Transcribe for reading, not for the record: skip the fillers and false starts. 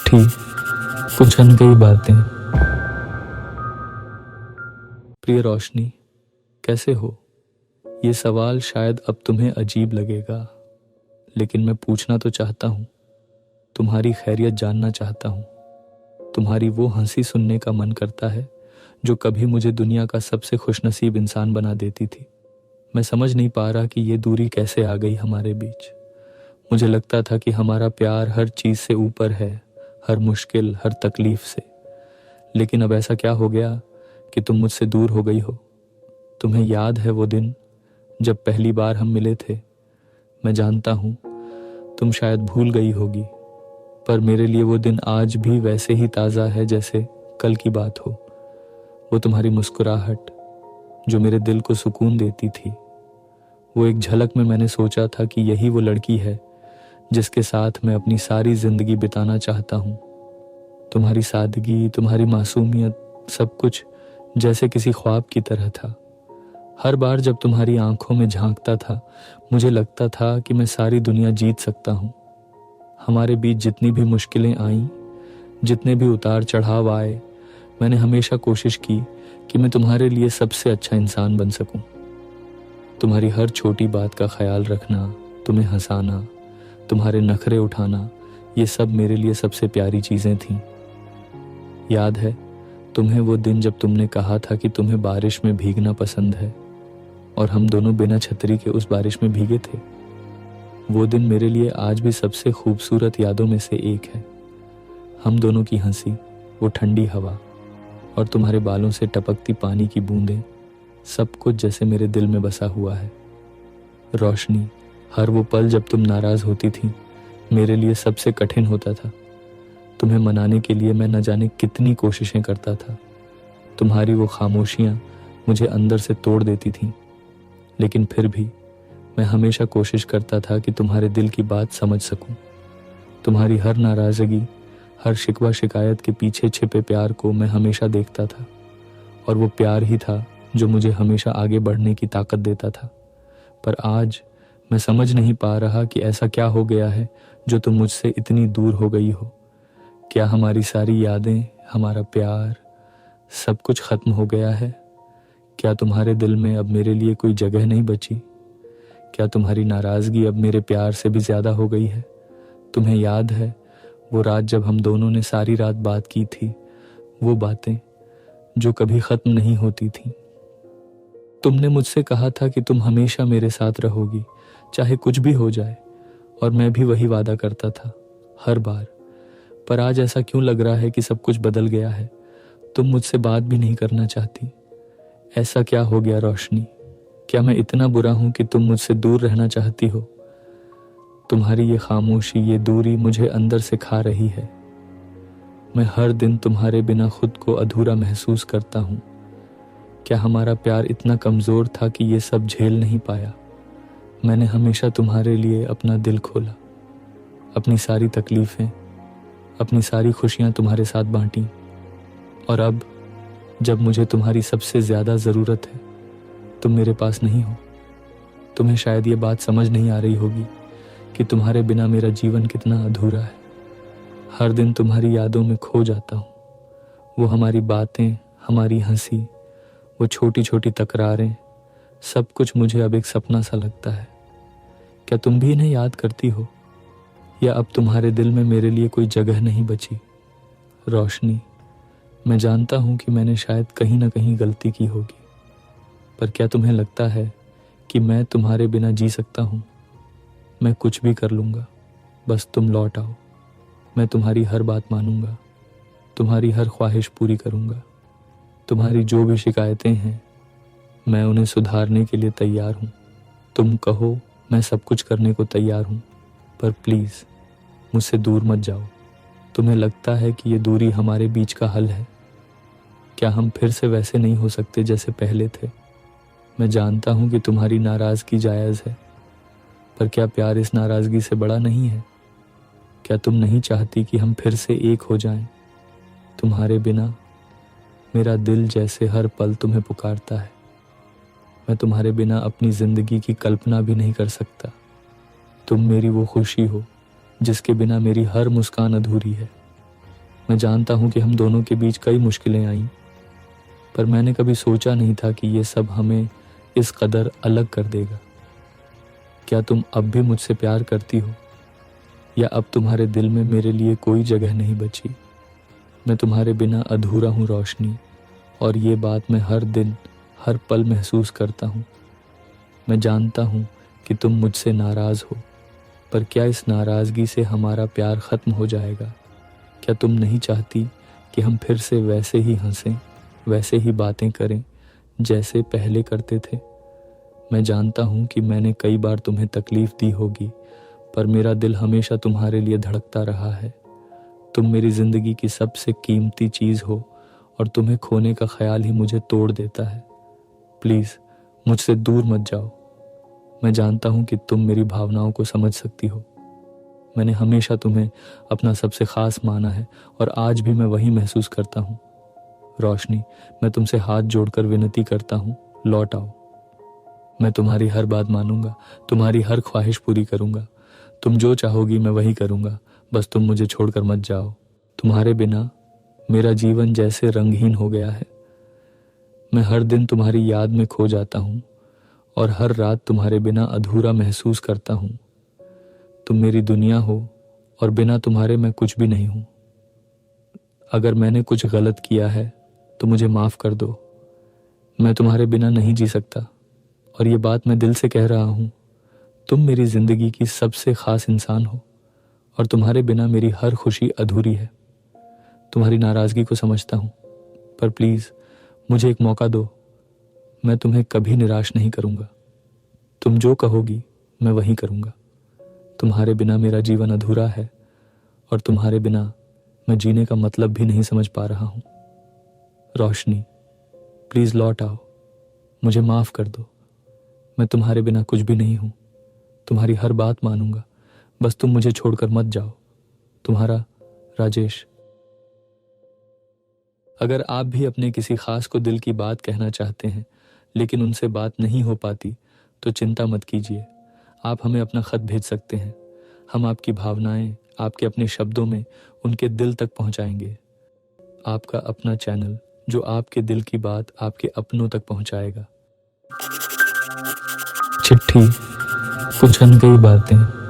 चिट्ठी, कुछ अनकही बातें। प्रिय रोशनी, कैसे हो? ये सवाल शायद अब तुम्हें अजीब लगेगा, लेकिन मैं पूछना तो चाहता हूँ। तुम्हारी खैरियत जानना चाहता हूँ। तुम्हारी वो हंसी सुनने का मन करता है जो कभी मुझे दुनिया का सबसे खुशनसीब इंसान बना देती थी। मैं समझ नहीं पा रहा कि ये दूरी कैसे आ गई हमारे बीच। मुझे लगता था कि हमारा प्यार हर चीज़ से ऊपर है, हर मुश्किल, हर तकलीफ से। लेकिन अब ऐसा क्या हो गया कि तुम मुझसे दूर हो गई हो? तुम्हें याद है वो दिन जब पहली बार हम मिले थे? मैं जानता हूँ तुम शायद भूल गई होगी, पर मेरे लिए वो दिन आज भी वैसे ही ताज़ा है जैसे कल की बात हो। वो तुम्हारी मुस्कुराहट जो मेरे दिल को सुकून देती थी। वो एक झलक में मैंने सोचा था कि यही वो लड़की है जिसके साथ मैं अपनी सारी जिंदगी बिताना चाहता हूँ। तुम्हारी सादगी, तुम्हारी मासूमियत, सब कुछ जैसे किसी ख्वाब की तरह था। हर बार जब तुम्हारी आंखों में झांकता था, मुझे लगता था कि मैं सारी दुनिया जीत सकता हूँ। हमारे बीच जितनी भी मुश्किलें आईं, जितने भी उतार चढ़ाव आए, मैंने हमेशा कोशिश की कि मैं तुम्हारे लिए सबसे अच्छा इंसान बन सकूं। तुम्हारी हर छोटी बात का ख्याल रखना, तुम्हें हंसाना, तुम्हारे नखरे उठाना, ये सब मेरे लिए सबसे प्यारी चीज़ें थीं। याद है तुम्हें वो दिन जब तुमने कहा था कि तुम्हें बारिश में भीगना पसंद है, और हम दोनों बिना छतरी के उस बारिश में भीगे थे? वो दिन मेरे लिए आज भी सबसे खूबसूरत यादों में से एक है। हम दोनों की हंसी, वो ठंडी हवा और तुम्हारे बालों से टपकती पानी की बूंदें, सब कुछ जैसे मेरे दिल में बसा हुआ है। रोशनी, हर वो पल जब तुम नाराज होती थी मेरे लिए सबसे कठिन होता था। तुम्हें मनाने के लिए मैं न जाने कितनी कोशिशें करता था। तुम्हारी वो खामोशियां मुझे अंदर से तोड़ देती थीं, लेकिन फिर भी मैं हमेशा कोशिश करता था कि तुम्हारे दिल की बात समझ सकूं। तुम्हारी हर नाराज़गी, हर शिकवा शिकायत के पीछे छिपे प्यार को मैं हमेशा देखता था, और वो प्यार ही था जो मुझे हमेशा आगे बढ़ने की ताकत देता था। पर आज मैं समझ नहीं पा रहा कि ऐसा क्या हो गया है जो तुम मुझसे इतनी दूर हो गई हो। क्या हमारी सारी यादें, हमारा प्यार, सब कुछ खत्म हो गया है? क्या तुम्हारे दिल में अब मेरे लिए कोई जगह नहीं बची? क्या तुम्हारी नाराज़गी अब मेरे प्यार से भी ज़्यादा हो गई है? तुम्हें याद है वो रात जब हम दोनों ने सारी रात बात की थी, वो बातें जो कभी ख़त्म नहीं होती थीं? तुमने मुझसे कहा था कि तुम हमेशा मेरे साथ रहोगी, चाहे कुछ भी हो जाए, और मैं भी वही वादा करता था हर बार। पर आज ऐसा क्यों लग रहा है कि सब कुछ बदल गया है? तुम मुझसे बात भी नहीं करना चाहती। ऐसा क्या हो गया रोशनी? क्या मैं इतना बुरा हूं कि तुम मुझसे दूर रहना चाहती हो? तुम्हारी ये खामोशी, ये दूरी मुझे अंदर से खा रही है। मैं हर दिन तुम्हारे बिना खुद को अधूरा महसूस करता हूँ। क्या हमारा प्यार इतना कमज़ोर था कि ये सब झेल नहीं पाया? मैंने हमेशा तुम्हारे लिए अपना दिल खोला, अपनी सारी तकलीफ़ें, अपनी सारी खुशियाँ तुम्हारे साथ बांटी, और अब जब मुझे तुम्हारी सबसे ज़्यादा ज़रूरत है, तुम मेरे पास नहीं हो। तुम्हें शायद ये बात समझ नहीं आ रही होगी कि तुम्हारे बिना मेरा जीवन कितना अधूरा है। हर दिन तुम्हारी यादों में खो जाता हूँ। वो हमारी बातें, हमारी हंसी, वो छोटी छोटी तकरारें, सब कुछ मुझे अब एक सपना सा लगता है। क्या तुम भी इन्हें याद करती हो, या अब तुम्हारे दिल में मेरे लिए कोई जगह नहीं बची? रोशनी, मैं जानता हूँ कि मैंने शायद कहीं ना कहीं गलती की होगी, पर क्या तुम्हें लगता है कि मैं तुम्हारे बिना जी सकता हूँ? मैं कुछ भी कर लूँगा, बस तुम लौट आओ। मैं तुम्हारी हर बात मानूंगा, तुम्हारी हर ख्वाहिश पूरी करूँगा। तुम्हारी जो भी शिकायतें हैं, मैं उन्हें सुधारने के लिए तैयार हूँ। तुम कहो, मैं सब कुछ करने को तैयार हूँ, पर प्लीज़ मुझसे दूर मत जाओ। तुम्हें लगता है कि ये दूरी हमारे बीच का हल है? क्या हम फिर से वैसे नहीं हो सकते जैसे पहले थे? मैं जानता हूँ कि तुम्हारी नाराज़गी जायज़ है, पर क्या प्यार इस नाराज़गी से बड़ा नहीं है? क्या तुम नहीं चाहती कि हम फिर से एक हो जाएं? तुम्हारे बिना मेरा दिल जैसे हर पल तुम्हें पुकारता है। मैं तुम्हारे बिना अपनी ज़िंदगी की कल्पना भी नहीं कर सकता। तुम मेरी वो खुशी हो जिसके बिना मेरी हर मुस्कान अधूरी है। मैं जानता हूँ कि हम दोनों के बीच कई मुश्किलें आईं, पर मैंने कभी सोचा नहीं था कि ये सब हमें इस कदर अलग कर देगा। क्या तुम अब भी मुझसे प्यार करती हो, या अब तुम्हारे दिल में मेरे लिए कोई जगह नहीं बची? मैं तुम्हारे बिना अधूरा हूँ रोशनी, और ये बात मैं हर दिन हर पल महसूस करता हूँ। मैं जानता हूँ कि तुम मुझसे नाराज़ हो, पर क्या इस नाराज़गी से हमारा प्यार ख़त्म हो जाएगा? क्या तुम नहीं चाहती कि हम फिर से वैसे ही हंसें, वैसे ही बातें करें जैसे पहले करते थे? मैं जानता हूँ कि मैंने कई बार तुम्हें तकलीफ़ दी होगी, पर मेरा दिल हमेशा तुम्हारे लिए धड़कता रहा है। तुम मेरी ज़िंदगी की सबसे कीमती चीज़ हो, और तुम्हें खोने का ख्याल ही मुझे तोड़ देता है। प्लीज़ मुझसे दूर मत जाओ। मैं जानता हूँ कि तुम मेरी भावनाओं को समझ सकती हो। मैंने हमेशा तुम्हें अपना सबसे ख़ास माना है, और आज भी मैं वही महसूस करता हूँ। रोशनी, मैं तुमसे हाथ जोड़कर विनती करता हूँ, लौट आओ। मैं तुम्हारी हर बात मानूंगा, तुम्हारी हर ख्वाहिश पूरी करूंगा। तुम जो चाहोगी मैं वही करूंगा, बस तुम मुझे छोड़कर मत जाओ। तुम्हारे बिना मेरा जीवन जैसे रंगहीन हो गया है। मैं हर दिन तुम्हारी याद में खो जाता हूँ, और हर रात तुम्हारे बिना अधूरा महसूस करता हूँ। तुम मेरी दुनिया हो, और बिना तुम्हारे मैं कुछ भी नहीं हूँ। अगर मैंने कुछ गलत किया है तो मुझे माफ़ कर दो। मैं तुम्हारे बिना नहीं जी सकता, और ये बात मैं दिल से कह रहा हूँ। तुम मेरी ज़िंदगी की सबसे ख़ास इंसान हो, और तुम्हारे बिना मेरी हर खुशी अधूरी है। तुम्हारी नाराज़गी को समझता हूँ, पर प्लीज़ मुझे एक मौका दो। मैं तुम्हें कभी निराश नहीं करूँगा। तुम जो कहोगी मैं वही करूँगा। तुम्हारे बिना मेरा जीवन अधूरा है, और तुम्हारे बिना मैं जीने का मतलब भी नहीं समझ पा रहा हूँ। रोशनी, प्लीज़ लौट आओ, मुझे माफ़ कर दो। मैं तुम्हारे बिना कुछ भी नहीं हूँ। तुम्हारी हर बात मानूंगा, बस तुम मुझे छोड़कर मत जाओ। तुम्हारा राजेश। अगर आप भी अपने किसी खास को दिल की बात कहना चाहते हैं, लेकिन उनसे बात नहीं हो पाती, तो चिंता मत कीजिए। आप हमें अपना खत भेज सकते हैं। हम आपकी भावनाएं आपके अपने शब्दों में उनके दिल तक पहुंचाएंगे। आपका अपना चैनल, जो आपके दिल की बात आपके अपनों तक पहुंचाएगा। चिट्ठी, कुछ अनकही बातें।